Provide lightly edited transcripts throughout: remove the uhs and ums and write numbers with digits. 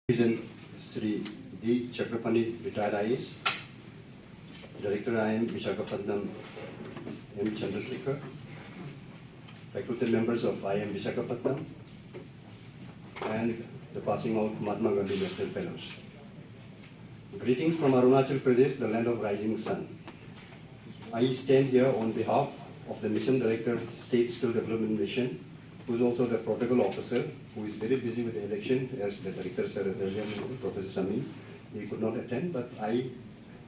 President Sri D. Chakrapani, retired IAS, Director IIM Visakhapatnam M. Chandrasekhar, faculty members of IIM Visakhapatnam, and the passing out Mahatma Gandhi National Fellows. Greetings from Arunachal Pradesh, the land of rising sun. I stand here on behalf of the Mission Director, State Skill Development Mission, who is also the protocol officer, who is very busy with the election, as the director said earlier, Professor Samin. He could not attend, but I,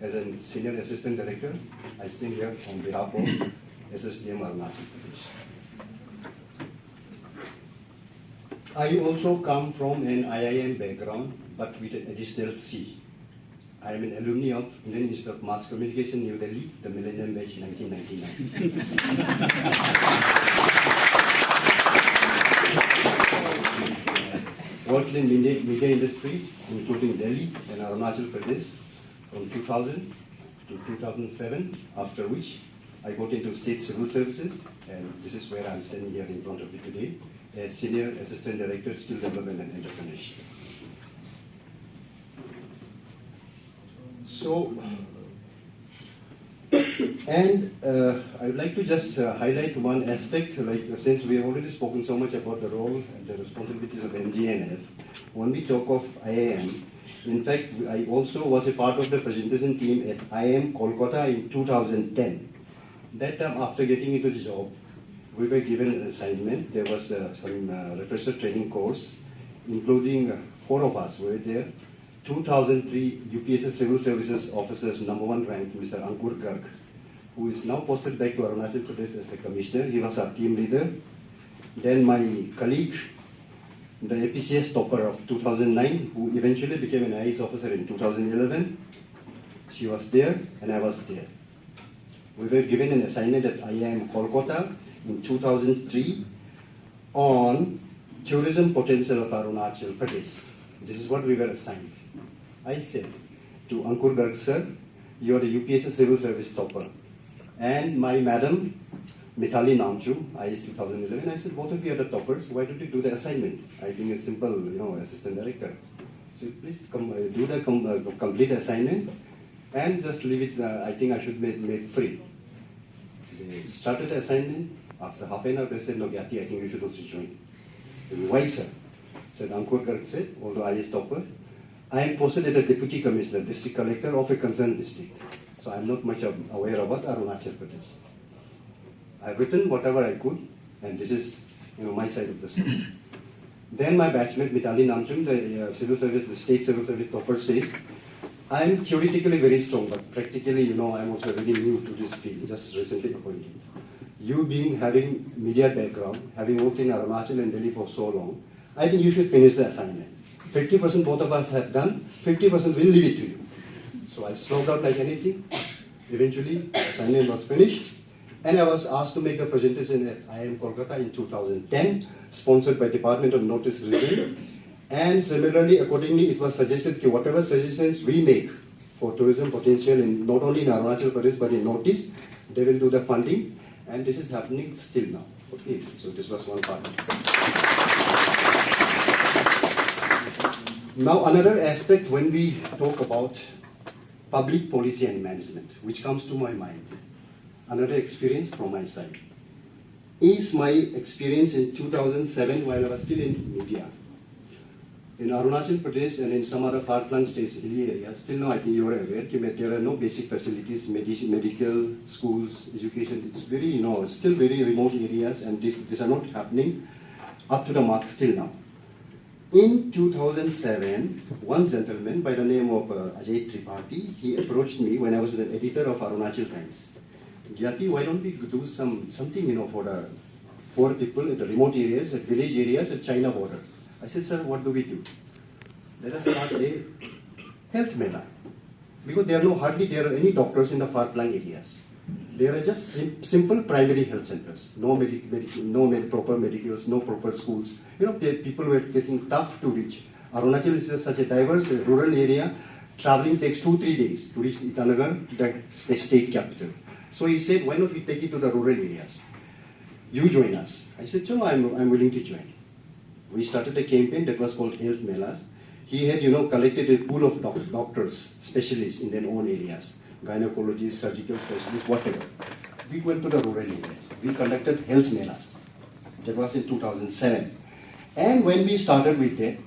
as a senior assistant director, I stand here on behalf of SSDM Arunachal Pradesh. I also come from an IIM background, but with an additional C. I am an alumni of Indian Institute of Mass Communication, New Delhi, the Millennium Batch 1999. Worked in media industry, including Delhi and Arunachal Pradesh from 2000 to 2007, after which I got into state civil services, and this is where I'm standing here in front of you today as Senior Assistant Director, Skill Development and Entrepreneurship. So, and I would like to just highlight one aspect, since we have already spoken so much about the role and the responsibilities of MGNF, when we talk of IIM, in fact, I also was a part of the presentation team at IIM Kolkata in 2010. That time, after getting into the job, we were given an assignment. There was some refresher training course, including 4 of us were there. 2003 UPSC Civil Services Officers #1 ranked Mr. Ankur Garg, who is now posted back to Arunachal Pradesh as the commissioner. He was our team leader. Then my colleague, the APCS topper of 2009, who eventually became an IAS officer in 2011, she was there and I was there. We were given an assignment at IIM Kolkata in 2003 on tourism potential of Arunachal Pradesh. This is what we were assigned. I said to Ankur Garg sir, you are the UPSC Civil Service topper. And my madam, Mithali Namchu, IAS 2011, I said, both of you are the toppers, why don't you do the assignment? I think it's simple, assistant director. So please do the complete assignment and just leave it, I think I should make free. They started the assignment. After half an hour, they said, no, Gyati, I think you should also join. Why, sir? Said Ankur Garg said, although IAS topper, I am posted as a deputy commissioner, district collector of a concerned district. So I am not much aware about Arunachal Pradesh. I've written whatever I could, and this is my side of the story. Then my batchmate Mithali Namchum, the state civil service topper, says, I am theoretically very strong, but practically, I am also very new to this field, just recently appointed. You having media background, having worked in Arunachal and Delhi for so long, I think you should finish the assignment. 50% both of us have done, 50% will leave it to you. So I slowed out like anything. Eventually, the assignment was finished, and I was asked to make the presentation at IIM Kolkata in 2010, sponsored by Department of Notice Review. And similarly, accordingly, it was suggested that whatever suggestions we make for tourism potential, not only in Arunachal Pradesh, but in Northeast, they will do the funding, and this is happening still now. Okay, so this was one part. Now, another aspect when we talk about public policy and management, which comes to my mind, another experience from my side, is my experience in 2007 while I was still in media. In Arunachal Pradesh and in some other far-flung states, hilly areas, till now I think you are aware that there are no basic facilities, medical, schools, education. It's very, still very remote areas, and these are not happening up to the mark still now. In 2007, one gentleman by the name of Ajay Tripathi, he approached me when I was the editor of Arunachal Times. Gyati, why don't we do something, for the poor people in the remote areas, at village areas, at China border? I said, sir, what do we do? Let us start a health mela. Because there are any doctors in the far-flung areas. There are just simple primary health centers. No proper medicals, no proper schools. People were getting tough to reach. Arunachal is such a diverse rural area. Traveling takes 2-3 days to reach Itanagar, the state capital. So he said, why not we take it to the rural areas? You join us. I said, sure, I'm willing to join. We started a campaign that was called Health Melas. he had, collected a pool of doctors, specialists in their own areas, gynecologists, surgical specialists, whatever. We went to the rural areas. We conducted health melas. That was in 2007. And when we started with that,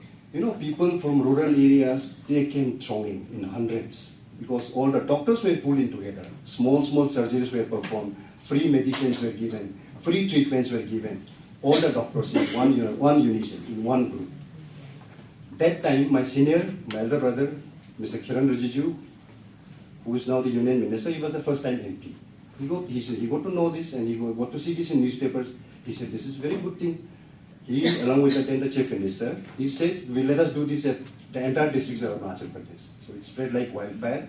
people from rural areas, they came thronging in hundreds because all the doctors were pulled in together. Small surgeries were performed, free medicines were given, free treatments were given. All the doctors in one unison, in one group. That time, my elder brother, Mr. Kiran Rijiju, who is now the union minister, he was the first time MP. He got to know this and he got to see this in newspapers. He said, this is a very good thing. He, along with the chief minister, he said, let us do this at the entire districts of Arunachal Pradesh. So it spread like wildfire.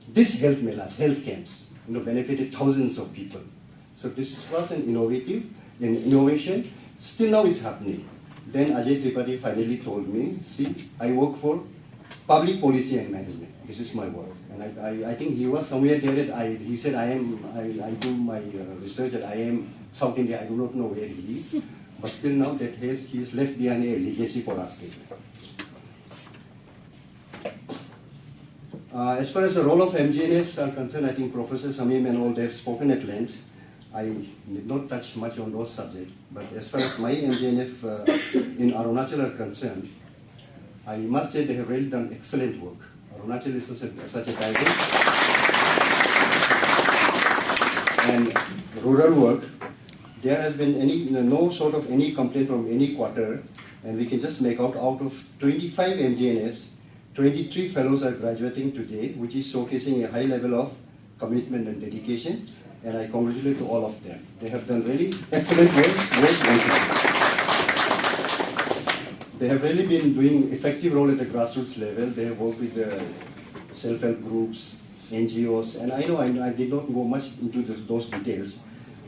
This health melas, health camps, benefited thousands of people. So this was an innovation. Still now it's happening. Then Ajay Tripathi finally told me, see, I work for public policy and management. This is my work. And I think he was somewhere there. He said, I do my research at IIM South India. I do not know where he is. But still now that he has left behind a legacy for us. As far as the role of MGNFs are concerned, I think Professor Samim and all, they have spoken at length. I did not touch much on those subjects, but as far as my MGNF in Arunachal are concerned, I must say they have really done excellent work. Arunachal is such a diverse and rural work. There has been no sort of any complaint from any quarter, and we can just make out of 25 MGNFs, 23 fellows are graduating today, which is showcasing a high level of commitment and dedication. And I congratulate to all of them. They have done really excellent work. They have really been doing effective role at the grassroots level. They have worked with the self-help groups, NGOs, and I know I did not go much into those details.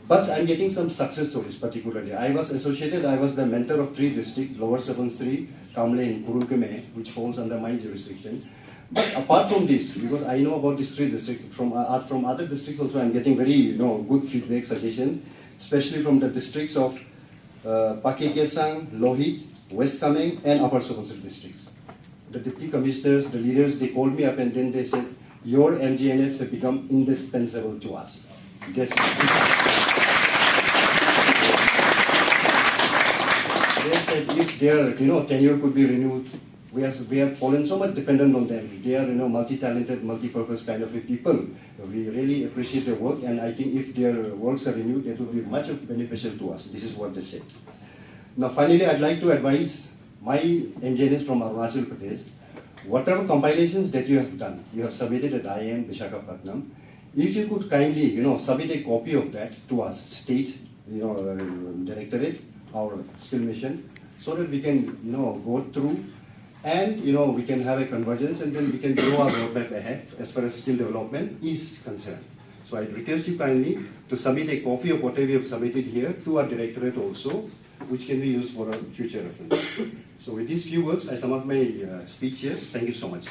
But I'm getting some success stories particularly. I was the mentor of 3 districts, Lower Subansiri, Kamle and Kurukeme, which falls under my jurisdiction. But apart from this, because I know about these 3 districts, from other districts also I'm getting very good feedback, suggestions, especially from the districts of Pakekesang, Lohit, West Kameng and Upper Subansiri districts. The deputy commissioners, the leaders, they called me up and then they said, your MGNFs have become indispensable to us. They said if their tenure could be renewed, we have fallen so much dependent on them. They are multi-talented, multi-purpose kind of people. We really appreciate their work, and I think if their works are renewed, it will be much beneficial to us. This is what they said. Now finally, I'd like to advise my MGNFs from Arunachal Pradesh, whatever compilations that you have done, you have submitted at IIM Visakhapatnam, if you could kindly submit a copy of that to us, state directorate, our skill mission, so that we can go through and we can have a convergence and then we can grow our roadmap ahead as far as skill development is concerned. So I request you kindly to submit a copy of whatever you have submitted here to our directorate also, which can be used for a future reference. So with these few words, I sum up my speech here. Thank you so much.